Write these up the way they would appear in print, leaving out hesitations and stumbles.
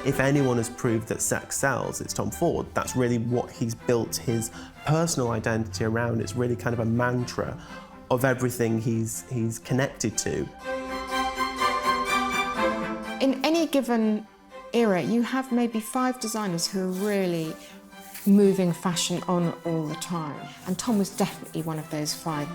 If anyone has proved that sex sells, it's Tom Ford. That's really what he's built his personal identity around. It's really kind of a mantra of everything he's connected to. In any given era, you have maybe 5 designers who are really moving fashion on all the time. And Tom was definitely one of those 5.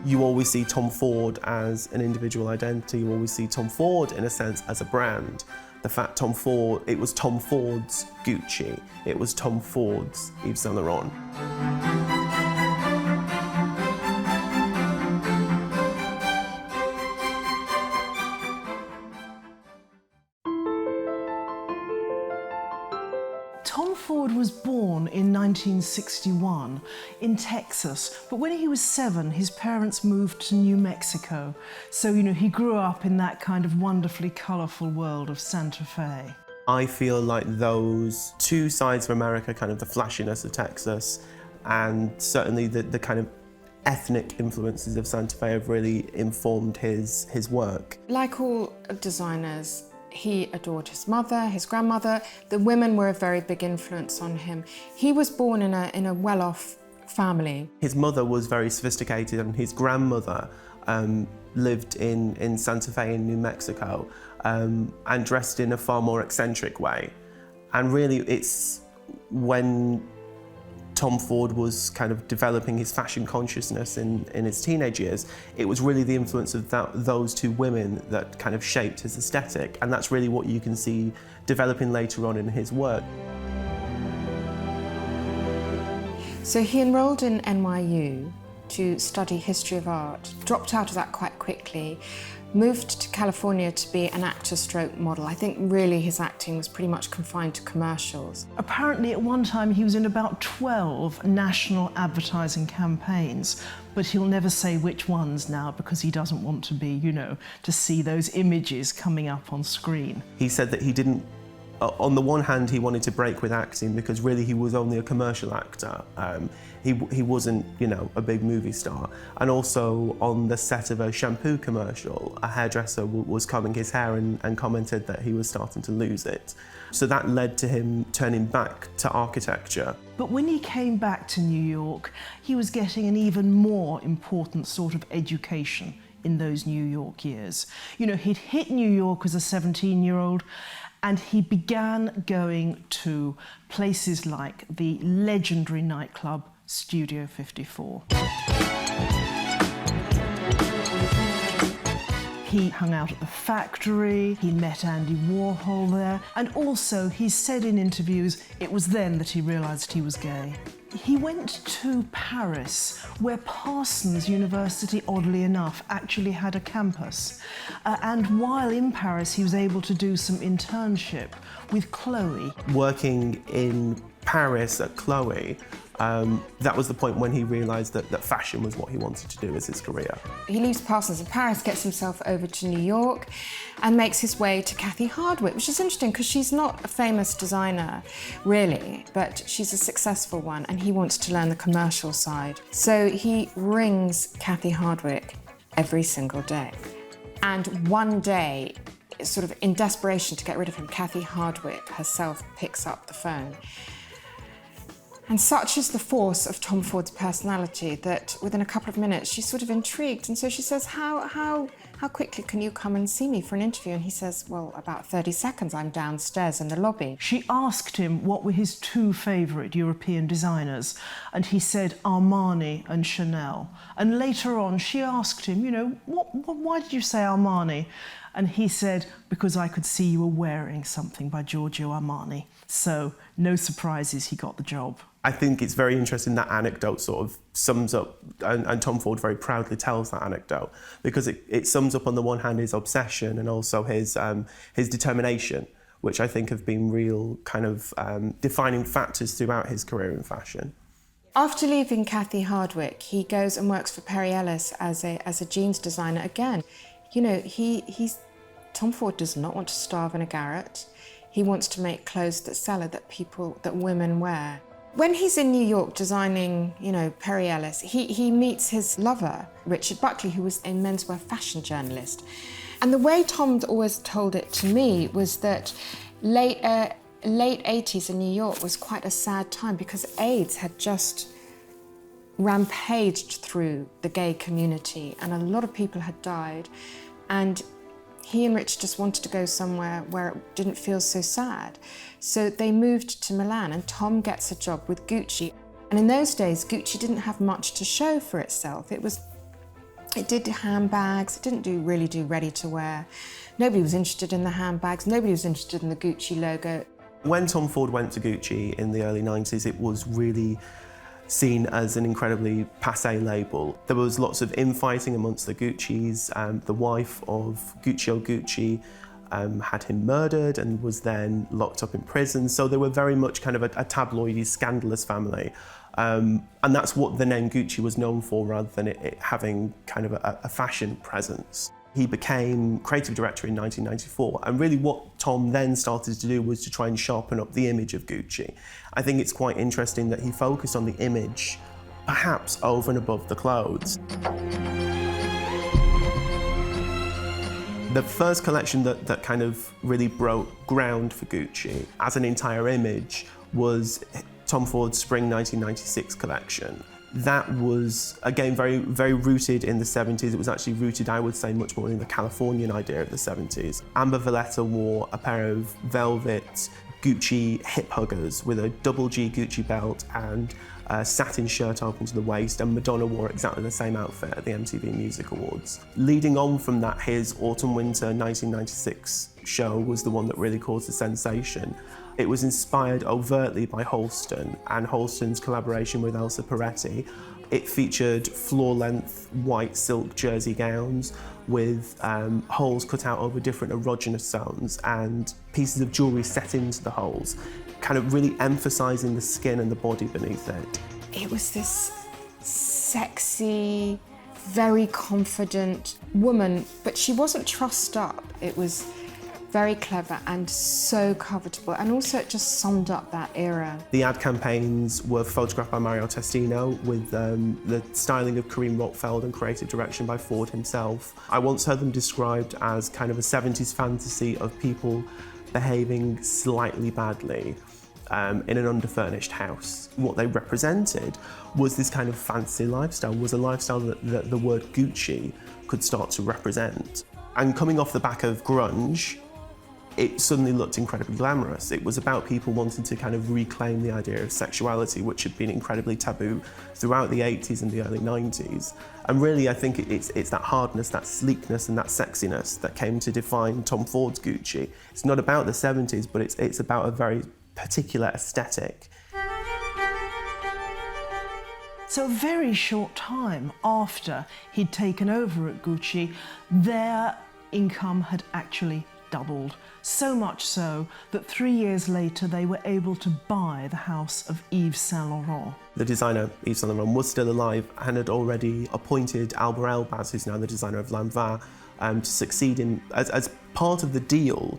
You always see Tom Ford as an individual identity. You always see Tom Ford, in a sense, as a brand. The fact it was Tom Ford's Gucci. It was Tom Ford's Yves Saint Laurent. Tom Ford was born in 1961 in Texas, but when he was 7, his parents moved to New Mexico. So, he grew up in that kind of wonderfully colourful world of Santa Fe. I feel like those two sides of America, kind of the flashiness of Texas and certainly the kind of ethnic influences of Santa Fe have really informed his work. Like all designers, he adored his mother, his grandmother. The women were a very big influence on him. He was born in a well-off family. His mother was very sophisticated and his grandmother lived in Santa Fe in New Mexico and dressed in a far more eccentric way. And really it's when Tom Ford was kind of developing his fashion consciousness in his teenage years, it was really the influence of those two women that kind of shaped his aesthetic, and that's really what you can see developing later on in his work. So he enrolled in NYU to study history of art, dropped out of that quite quickly, moved to California to be an actor-stroke model. I think really his acting was pretty much confined to commercials. Apparently at one time he was in about 12 national advertising campaigns, but he'll never say which ones now because he doesn't want to be, to see those images coming up on screen. He said that he didn't, on the one hand he wanted to break with acting because really he was only a commercial actor. He wasn't, a big movie star. And also on the set of a shampoo commercial, a hairdresser was combing his hair and commented that he was starting to lose it. So that led to him turning back to architecture. But when he came back to New York, he was getting an even more important sort of education in those New York years. He'd hit New York as a 17-year-old, and he began going to places like the legendary nightclub Studio 54. He hung out at the Factory, he met Andy Warhol there, and also he said in interviews it was then that he realised he was gay. He went to Paris, where Parsons University, oddly enough, actually had a campus. And while in Paris, he was able to do some internship with Chloe. Working in Paris at Chloe, that was the point when he realised that fashion was what he wanted to do as his career. He leaves Parsons in Paris, gets himself over to New York, and makes his way to Cathy Hardwicke, which is interesting because she's not a famous designer, really, but she's a successful one, and he wants to learn the commercial side. So he rings Cathy Hardwicke every single day. And one day, sort of in desperation to get rid of him, Cathy Hardwicke herself picks up the phone. And such is the force of Tom Ford's personality that within a couple of minutes she's sort of intrigued, and so she says, how quickly can you come and see me for an interview? And he says, well, about 30 seconds, I'm downstairs in the lobby. She asked him what were his 2 favourite European designers, and he said Armani and Chanel. And later on she asked him, why did you say Armani? And he said, because I could see you were wearing something by Giorgio Armani. So no surprises, he got the job. I think it's very interesting that anecdote sort of sums up, and Tom Ford very proudly tells that anecdote, because it sums up on the one hand his obsession and also his determination, which I think have been real kind of defining factors throughout his career in fashion. After leaving Cathy Hardwicke, he goes and works for Perry Ellis as a jeans designer again. Tom Ford does not want to starve in a garret. He wants to make clothes that sell, that women wear. When he's in New York designing, Perry Ellis, he meets his lover, Richard Buckley, who was a menswear fashion journalist. And the way Tom always told it to me was that late 80s in New York was quite a sad time because AIDS had just rampaged through the gay community and a lot of people had died. And he and Rich just wanted to go somewhere where it didn't feel so sad. So they moved to Milan and Tom gets a job with Gucci. And in those days, Gucci didn't have much to show for itself. It did handbags, it didn't really do ready to wear. Nobody was interested in the handbags, nobody was interested in the Gucci logo. When Tom Ford went to Gucci in the early 90s, it was really seen as an incredibly passé label. There was lots of infighting amongst the Guccis. The wife of Guccio Gucci had him murdered and was then locked up in prison. So they were very much kind of a tabloidy, scandalous family. And that's what the name Gucci was known for rather than it having kind of a fashion presence. He became creative director in 1994, and really what Tom then started to do was to try and sharpen up the image of Gucci. I think it's quite interesting that he focused on the image, perhaps over and above the clothes. The first collection that kind of really broke ground for Gucci as an entire image was Tom Ford's Spring 1996 collection. That was, again, very, very rooted in the 70s. It was actually rooted, I would say, much more in the Californian idea of the 70s. Amber Valletta wore a pair of velvet Gucci hip huggers with a double G Gucci belt and a satin shirt open to the waist, and Madonna wore exactly the same outfit at the MTV Music Awards. Leading on from that, his Autumn-Winter 1996 show was the one that really caused a sensation. It was inspired overtly by Halston and Halston's collaboration with Elsa Peretti. It featured floor-length white silk jersey gowns with holes cut out over different erogenous zones and pieces of jewellery set into the holes, kind of really emphasising the skin and the body beneath it. It was this sexy, very confident woman, but she wasn't trussed up. It was very clever and so comfortable, and also it just summed up that era. The ad campaigns were photographed by Mario Testino with the styling of Kareem Rockfeld and creative direction by Ford himself. I once heard them described as kind of a 70s fantasy of people behaving slightly badly in an underfurnished house. What they represented was this kind of fancy lifestyle, was a lifestyle that the word Gucci could start to represent. And coming off the back of grunge, it suddenly looked incredibly glamorous. It was about people wanting to kind of reclaim the idea of sexuality, which had been incredibly taboo throughout the 80s and the early 90s. And really, I think it's that hardness, that sleekness and that sexiness that came to define Tom Ford's Gucci. It's not about the 70s, but it's about a very particular aesthetic. So a very short time after he'd taken over at Gucci, their income had actually doubled. So much so that 3 years later they were able to buy the house of Yves Saint Laurent. The designer Yves Saint Laurent was still alive and had already appointed Albert Elbaz, who's now the designer of Lanvin, to succeed him. As part of the deal,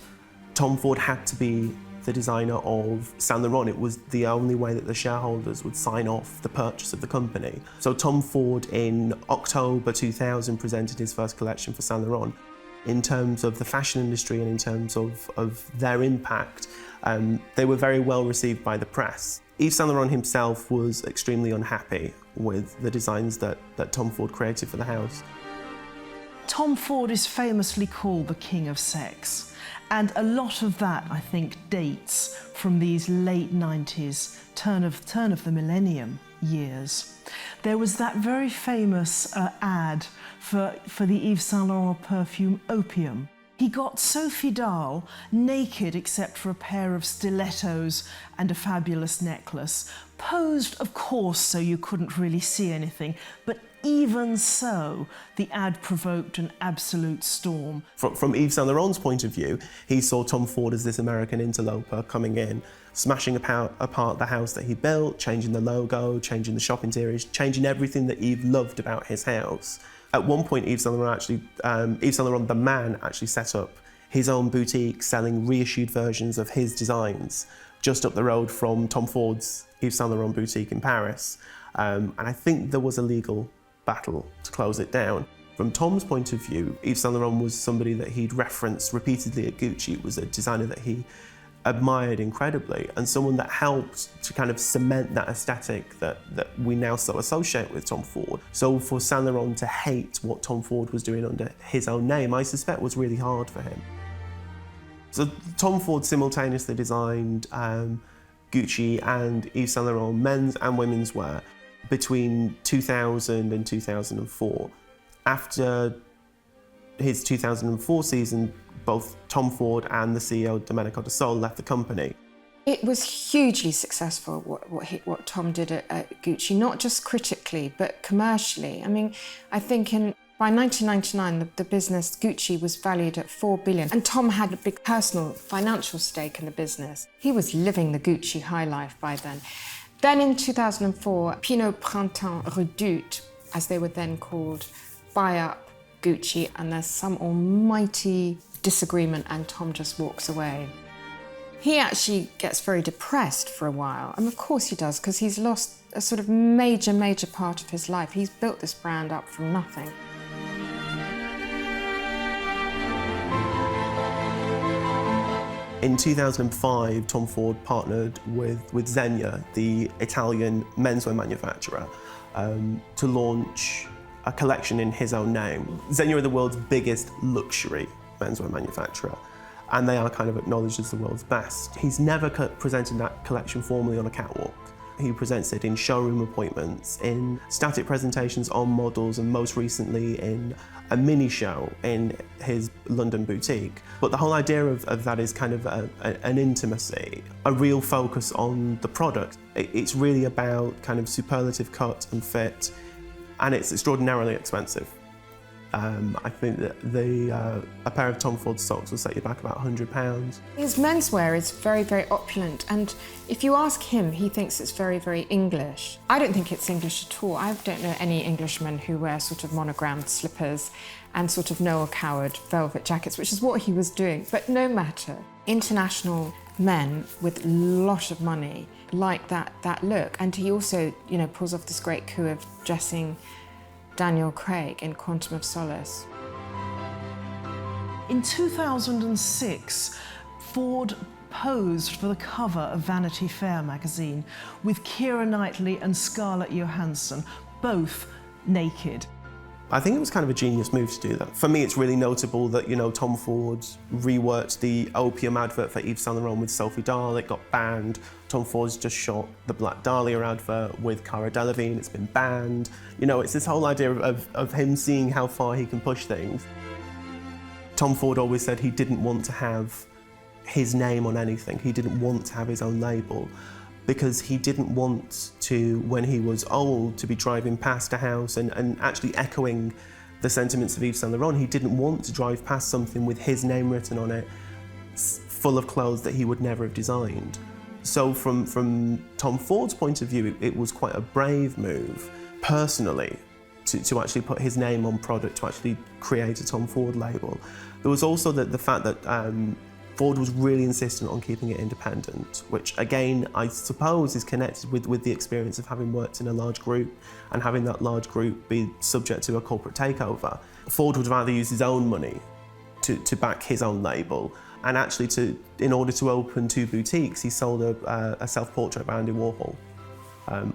Tom Ford had to be the designer of Saint Laurent. It was the only way that the shareholders would sign off the purchase of the company. So Tom Ford in October 2000 presented his first collection for Saint Laurent. In terms of the fashion industry and in terms of their impact, they were very well received by the press. Yves Saint Laurent himself was extremely unhappy with the designs that Tom Ford created for the house. Tom Ford is famously called the king of sex, and a lot of that, I think, dates from these late 90s, turn of the millennium years. There was that very famous ad for the Yves Saint Laurent perfume Opium. He got Sophie Dahl naked except for a pair of stilettos and a fabulous necklace, posed, of course, so you couldn't really see anything, but even so, the ad provoked an absolute storm. From Yves Saint Laurent's point of view, he saw Tom Ford as this American interloper coming in, smashing apart the house that he built, changing the logo, changing the shop interiors, changing everything that Yves loved about his house. At one point, Yves Saint Laurent, the man, actually set up his own boutique selling reissued versions of his designs just up the road from Tom Ford's Yves Saint Laurent boutique in Paris. And I think there was a legal battle to close it down. From Tom's point of view, Yves Saint Laurent was somebody that he'd referenced repeatedly at Gucci. It was a designer that he admired incredibly, and someone that helped to kind of cement that aesthetic that we now so associate with Tom Ford. So for Saint Laurent to hate what Tom Ford was doing under his own name, I suspect was really hard for him. So Tom Ford simultaneously designed Gucci and Yves Saint Laurent men's and women's wear between 2000 and 2004. After his 2004 season, both Tom Ford and the CEO, Domenico De Sole, left the company. It was hugely successful what Tom did at Gucci, not just critically, but commercially. I mean, I think by 1999, the business Gucci was valued at $4 billion, and Tom had a big personal financial stake in the business. He was living the Gucci high life by then. Then in 2004, Pinot Printemps Redoute, as they were then called, buy up Gucci, and there's some almighty disagreement, and Tom just walks away. He actually gets very depressed for a while, and of course he does, because he's lost a sort of major part of his life. He's built this brand up from nothing. In 2005, Tom Ford partnered with Zegna, the Italian menswear manufacturer, to launch a collection in his own name. Zegna are the world's biggest luxury menswear manufacturer, and they are kind of acknowledged as the world's best. He's never presented that collection formally on a catwalk. He presents it in showroom appointments, in static presentations on models, and most recently in a mini show in his London boutique. But the whole idea of that is kind of an intimacy, a real focus on the product. It's really about kind of superlative cut and fit, and it's extraordinarily expensive. I think that a pair of Tom Ford socks will set you back about £100. His menswear is very opulent, and if you ask him, he thinks it's very English. I don't think it's English at all. I don't know any Englishmen who wear sort of monogrammed slippers and sort of Noel Coward velvet jackets, which is what he was doing. But no matter, international men with a lot of money like that look, and he also, you know, pulls off this great coup of dressing Daniel Craig in Quantum of Solace. In 2006, Ford posed for the cover of Vanity Fair magazine with Keira Knightley and Scarlett Johansson, both naked. I think it was kind of a genius move to do that. For me, it's really notable that, you know, Tom Ford reworked the opium advert for Yves Saint Laurent with Sophie Dahl. It got banned. Tom Ford's just shot the Black Dahlia advert with Cara Delevingne. It's been banned. You know, it's this whole idea of him seeing how far he can push things. Tom Ford always said he didn't want to have his name on anything. He didn't want to have his own label, because he didn't want to, when he was old, to be driving past a house and actually echoing the sentiments of Yves Saint Laurent. He didn't want to drive past something with his name written on it, full of clothes that he would never have designed. So from Tom Ford's point of view, it was quite a brave move, personally, to actually put his name on product, to actually create a Tom Ford label. There was also the fact that Ford was really insistent on keeping it independent, which again, I suppose is connected with the experience of having worked in a large group and having that large group be subject to a corporate takeover. Ford would rather use his own money to back his own label, and actually in order to open 2 boutiques, he sold a self-portrait by Andy Warhol,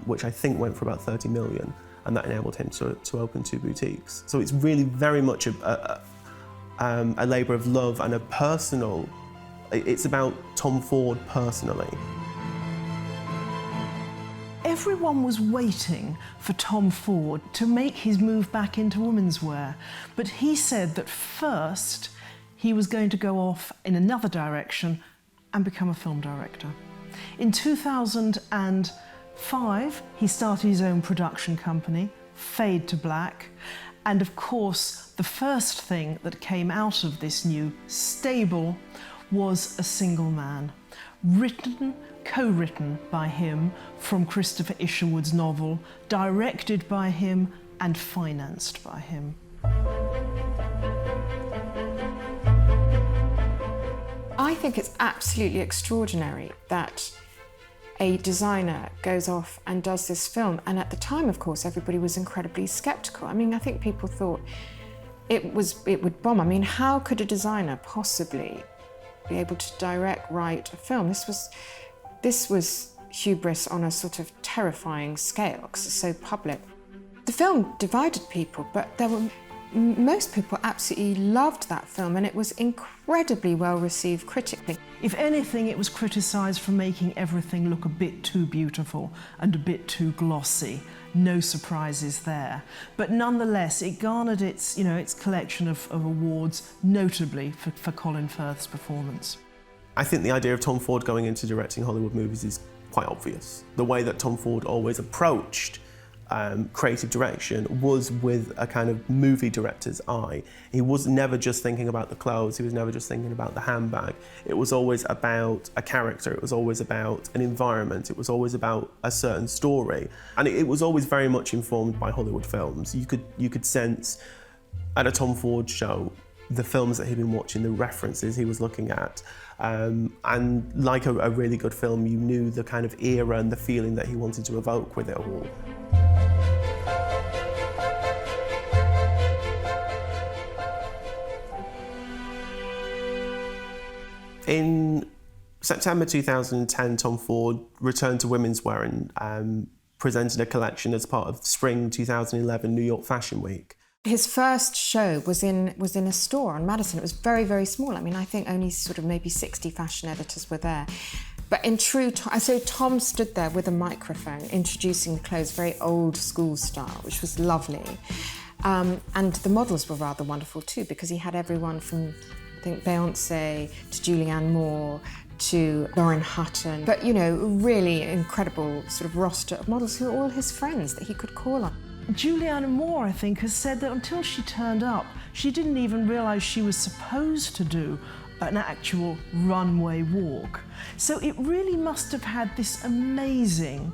which I think went for about 30 million, and that enabled him to open 2 boutiques. So it's really very much a labour of love and a personal. It's about Tom Ford personally. Everyone was waiting for Tom Ford to make his move back into women's wear, but he said that first he was going to go off in another direction and become a film director. In 2005, he started his own production company, Fade to Black, and of course, the first thing that came out of this new stable was A Single Man, co-written by him from Christopher Isherwood's novel, directed by him and financed by him. I think it's absolutely extraordinary that a designer goes off and does this film, and at the time, of course, everybody was incredibly sceptical. I mean, I think people thought it would bomb. I mean, how could a designer possibly be able to direct, write a film? This was hubris on a sort of terrifying scale because it's so public. The film divided people, but most people absolutely loved that film, and it was incredibly well received critically. If anything, it was criticised for making everything look a bit too beautiful and a bit too glossy. No surprises there. But nonetheless, it garnered its collection of awards, notably for Colin Firth's performance. I think the idea of Tom Ford going into directing Hollywood movies is quite obvious. The way that Tom Ford always approached creative direction was with a kind of movie director's eye. He was never just thinking about the clothes, he was never just thinking about the handbag. It was always about a character, it was always about an environment, it was always about a certain story. And it was always very much informed by Hollywood films. You could sense at a Tom Ford show the films that he'd been watching, the references he was looking at. And like a really good film, you knew the kind of era and the feeling that he wanted to evoke with it all. In September 2010, Tom Ford returned to Womenswear and presented a collection as part of Spring 2011 New York Fashion Week. His first show was in a store on Madison. It was very, very small. I mean, I think only sort of maybe 60 fashion editors were there. But in true so Tom stood there with a microphone introducing the clothes, very old school style, which was lovely. And the models were rather wonderful too, because he had everyone from, I think, Beyonce to Julianne Moore to Lauren Hutton. But, really incredible sort of roster of models who were all his friends that he could call on. Julianne Moore, I think, has said that until she turned up, she didn't even realise she was supposed to do an actual runway walk. So it really must have had this amazing,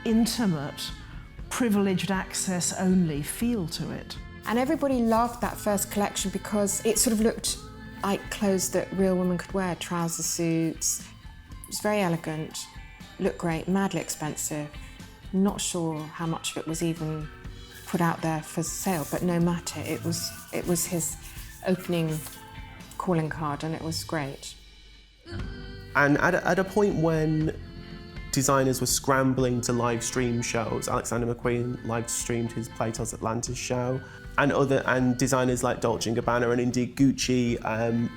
intimate, privileged access only feel to it. And everybody loved that first collection because it sort of looked like clothes that real women could wear, trouser suits. It was very elegant, looked great, madly expensive. Not sure how much of it was even put out there for sale, but no matter, it was his opening calling card, and it was great. And at a point when designers were scrambling to live stream shows, Alexander McQueen live streamed his Plato's Atlantis show, and designers like Dolce & Gabbana and indeed Gucci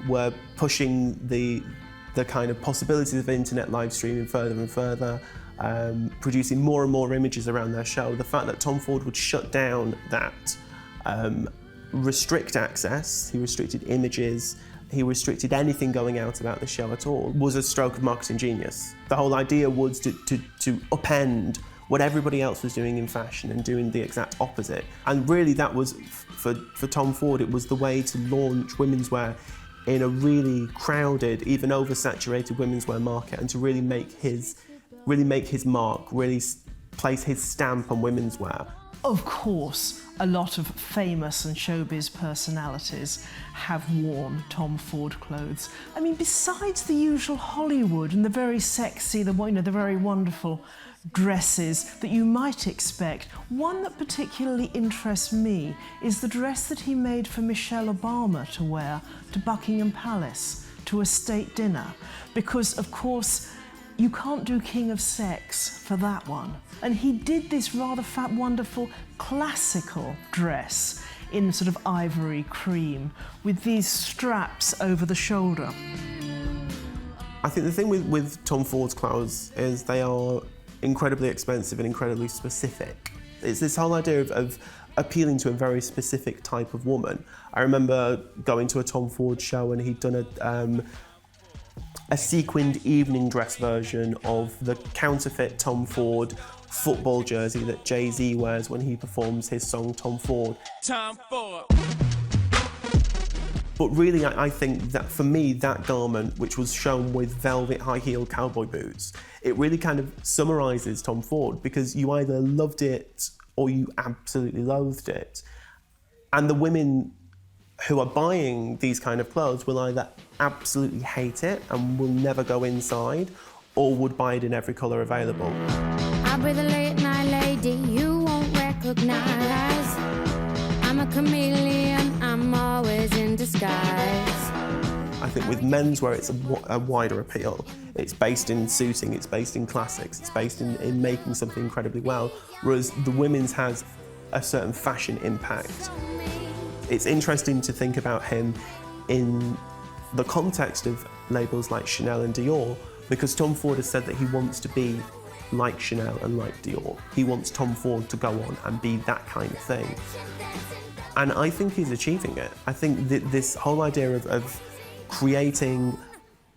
were pushing the kind of possibilities of internet live streaming further and further. Producing more and more images around their show. The fact that Tom Ford would shut down that, restrict access, he restricted images, he restricted anything going out about the show at all, was a stroke of marketing genius. The whole idea was to upend what everybody else was doing in fashion and doing the exact opposite. And really that was, for Tom Ford, it was the way to launch womenswear in a really crowded, even oversaturated womenswear market, and to really make his mark, really place his stamp on womenswear. Of course, a lot of famous and showbiz personalities have worn Tom Ford clothes. I mean, besides the usual Hollywood and the very sexy, the very wonderful dresses that you might expect, one that particularly interests me is the dress that he made for Michelle Obama to wear to Buckingham Palace, to a state dinner, because, of course, you can't do King of Sex for that one. And he did this rather fat, wonderful, classical dress in sort of ivory cream with these straps over the shoulder. I think the thing with Tom Ford's clothes is they are incredibly expensive and incredibly specific. It's this whole idea of appealing to a very specific type of woman. I remember going to a Tom Ford show and he'd done a sequined evening dress version of the counterfeit Tom Ford football jersey that Jay-Z wears when he performs his song Tom Ford. Tom Ford. But really, I think that for me, that garment, which was shown with velvet high-heeled cowboy boots, it really kind of summarises Tom Ford, because you either loved it or you absolutely loathed it. And the women who are buying these kind of clothes will either absolutely hate it and will never go inside, or would buy it in every colour available. I'll be the late night lady you won't recognise. I'm a chameleon, I'm disguise. I think with menswear, it's a wider appeal. It's based in suiting, it's based in classics, it's based in making something incredibly well, whereas the women's has a certain fashion impact. It's interesting to think about him in the context of labels like Chanel and Dior, because Tom Ford has said that he wants to be like Chanel and like Dior. He wants Tom Ford to go on and be that kind of thing. And I think he's achieving it. I think that this whole idea of creating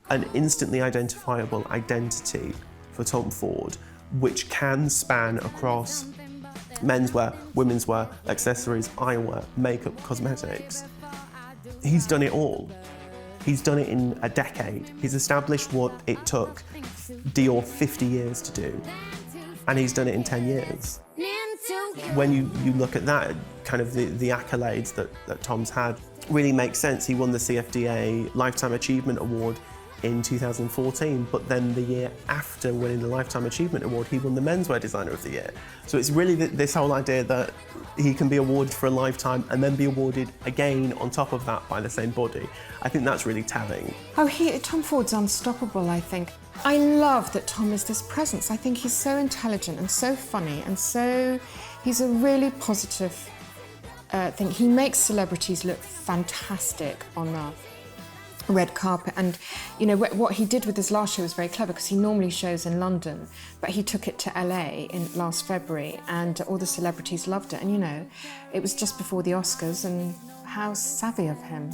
an instantly identifiable identity for Tom Ford, which can span across menswear, womenswear, accessories, eyewear, makeup, cosmetics. He's done it all. He's done it in a decade. He's established what it took Dior 50 years to do, and he's done it in 10 years. When you look at that, kind of the accolades that Tom's had really makes sense. He won the CFDA Lifetime Achievement Award in 2014, but then the year after winning the Lifetime Achievement Award, he won the Menswear Designer of the Year. So it's really this whole idea that he can be awarded for a lifetime and then be awarded again on top of that by the same body. I think that's really telling. Oh, Tom Ford's unstoppable, I think. I love that Tom is this presence. I think he's so intelligent and so funny and he's a really positive thing. He makes celebrities look fantastic on the red carpet, and you know what he did with his last show was very clever, because he normally shows in London, but he took it to LA in last February, and all the celebrities loved it. And you know, it was just before the Oscars, and how savvy of him.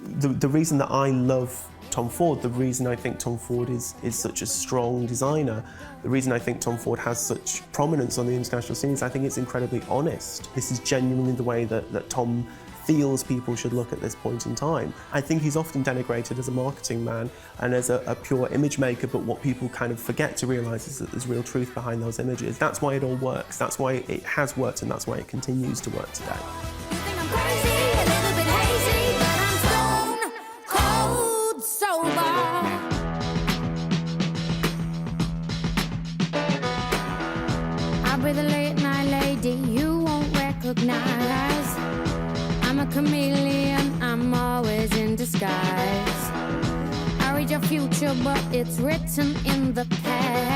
The reason that I love Tom Ford, the reason I think Tom Ford is such a strong designer, the reason I think Tom Ford has such prominence on the international scene is I think it's incredibly honest. This is genuinely the way that Tom feels people should look at this point in time. I think he's often denigrated as a marketing man and as a pure image maker, but what people kind of forget to realise is that there's real truth behind those images. That's why it all works, that's why it has worked, and that's why it continues to work today. With a late night lady you won't recognize. I'm a chameleon, I'm always in disguise. I read your future, but it's written in the past.